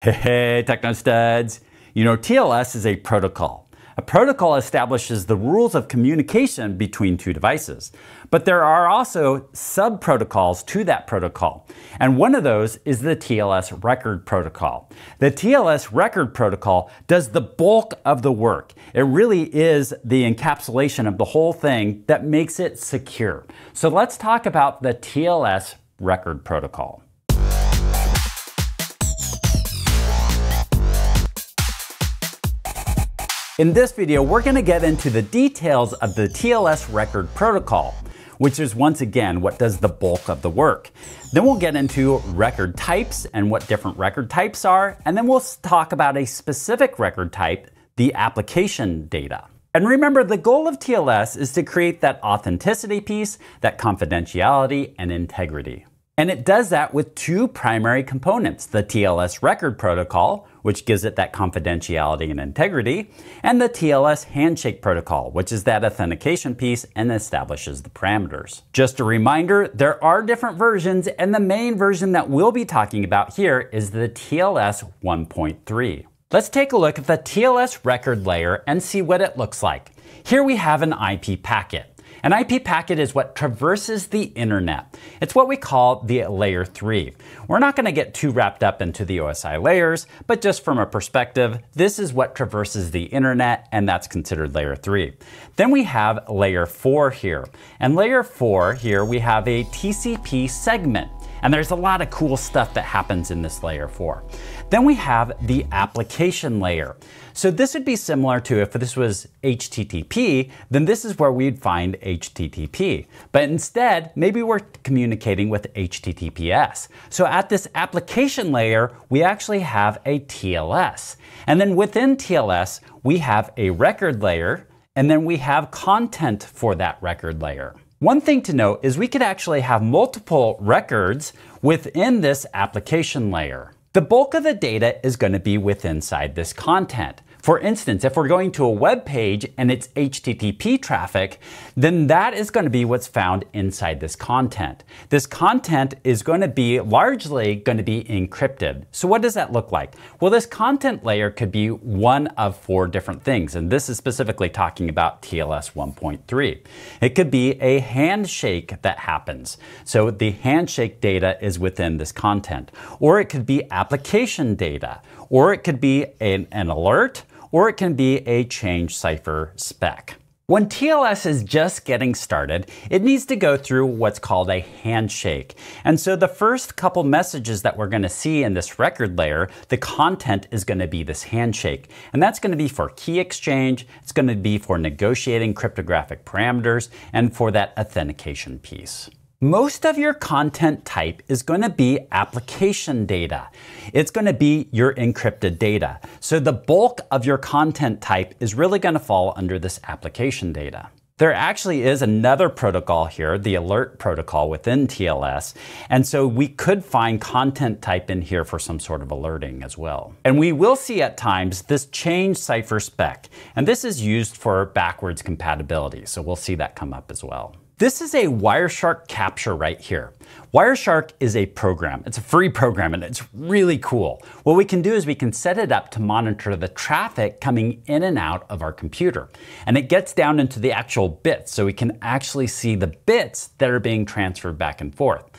Hey, Techno Studs! You know, TLS is a protocol. A protocol establishes the rules of communication between two devices. But there are also sub-protocols to that protocol. And one of those is the TLS Record Protocol. The TLS Record Protocol does the bulk of the work. It really is the encapsulation of the whole thing that makes it secure. So let's talk about the TLS Record Protocol. In this video, we're going to get into the details of the TLS Record Protocol, which is once again what does the bulk of the work. Then we'll get into record types and what different record types are, and then we'll talk about a specific record type, the application data. And remember, the goal of TLS is to create that authenticity piece, that confidentiality and integrity. And it does that with two primary components, the TLS Record Protocol, which gives it that confidentiality and integrity, and the TLS Handshake Protocol, which is that authentication piece and establishes the parameters. Just a reminder, there are different versions, and the main version that we'll be talking about here is the TLS 1.3. Let's take a look at the TLS record layer and see what it looks like. Here we have an IP packet. An IP packet is what traverses the internet. It's what we call the layer 3. We're not going to get too wrapped up into the OSI layers, but just from a perspective, this is what traverses the internet, and that's considered layer 3. Then we have layer 4 here. And layer 4 here, we have a TCP segment. And there's a lot of cool stuff that happens in this layer 4. Then we have the application layer. So this would be similar to if this was HTTP, then this is where we'd find HTTP. But instead, maybe we're communicating with HTTPS. So at this application layer, we actually have a TLS. And then within TLS, we have a record layer, and then we have content for that record layer. One thing to note is we could actually have multiple records within this application layer. The bulk of the data is going to be inside this content. For instance, if we're going to a web page and it's HTTP traffic, then that is going to be what's found inside this content. This content is going to be largely going to be encrypted. So what does that look like? Well, this content layer could be one of 4 different things, and this is specifically talking about TLS 1.3. It could be a handshake that happens. So the handshake data is within this content. Or it could be application data. Or it could be an alert, or it can be a Change Cipher Spec. When TLS is just getting started, it needs to go through what's called a handshake. And so the first couple messages that we're going to see in this record layer, the content is going to be this handshake. And that's going to be for key exchange, it's going to be for negotiating cryptographic parameters, and for that authentication piece. Most of your content type is going to be application data. It's going to be your encrypted data. So the bulk of your content type is really going to fall under this application data. There actually is another protocol here, the alert protocol within TLS, and so we could find content type in here for some sort of alerting as well. And we will see at times this Change Cipher Spec, and this is used for backwards compatibility, so we'll see that come up as well. This is a Wireshark capture right here. Wireshark is a program. It's a free program and it's really cool. What we can do is we can set it up to monitor the traffic coming in and out of our computer. And it gets down into the actual bits, so we can actually see the bits that are being transferred back and forth.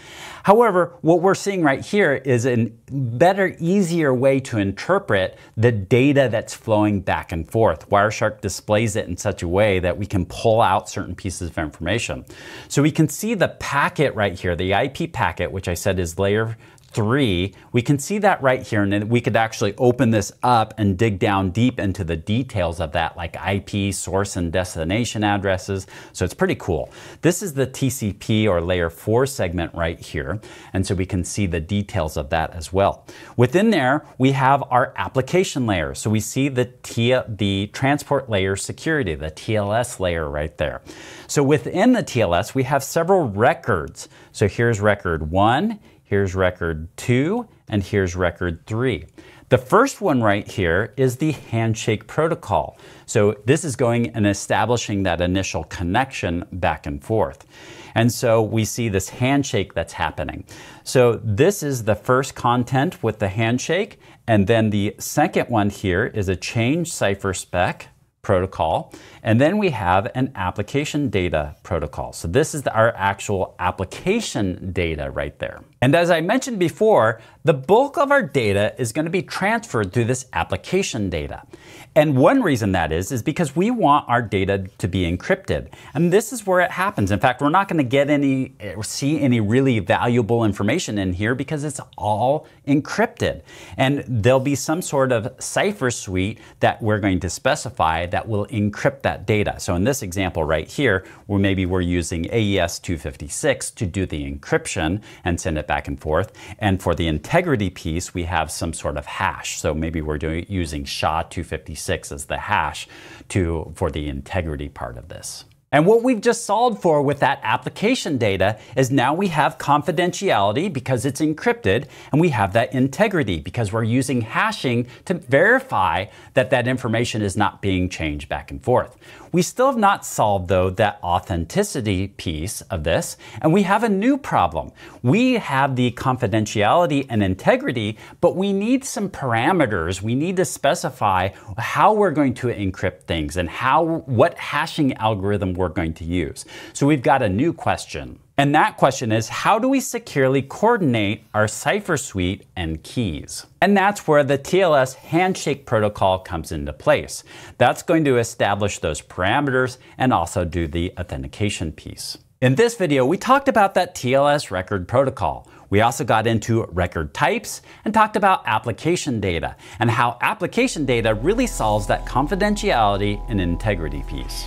However, what we're seeing right here is a better, easier way to interpret the data that's flowing back and forth. Wireshark displays it in such a way that we can pull out certain pieces of information. So we can see the packet right here, the IP packet, which I said is layer 3, we can see that right here, and then we could actually open this up and dig down deep into the details of that, like IP, source and destination addresses. So it's pretty cool. This is the TCP or layer 4 segment right here, and so we can see the details of that as well. Within there, we have our application layer. So we see the transport layer security, the TLS layer right there. So within the TLS, we have several records. So here's record 1, here's record 2, and here's record 3. The first one right here is the Handshake protocol. So this is going and establishing that initial connection back and forth. And so we see this handshake that's happening. So this is the first content with the handshake. And then the second one here is a Change Cipher Spec protocol. And then we have an application data protocol. So this is our actual application data right there. And as I mentioned before, the bulk of our data is going to be transferred through this application data. And one reason that is because we want our data to be encrypted. And this is where it happens. In fact, we're not going to see any really valuable information in here because it's all encrypted. And there'll be some sort of cipher suite that we're going to specify that will encrypt that data. So in this example right here, where maybe we're using AES 256 to do the encryption and send it back and forth. And for the integrity piece, we have some sort of hash. So maybe we're using SHA-256 as the hash for the integrity part of this. And what we've just solved for with that application data is now we have confidentiality because it's encrypted, and we have that integrity because we're using hashing to verify that that information is not being changed back and forth. We still have not solved, though, that authenticity piece of this, and we have a new problem. We have the confidentiality and integrity, but we need some parameters. We need to specify how we're going to encrypt things and what hashing algorithm we're going to use. So we've got a new question. And that question is, how do we securely coordinate our cipher suite and keys? And that's where the TLS Handshake protocol comes into place. That's going to establish those parameters and also do the authentication piece. In this video, we talked about that TLS Record Protocol. We also got into record types and talked about application data and how application data really solves that confidentiality and integrity piece.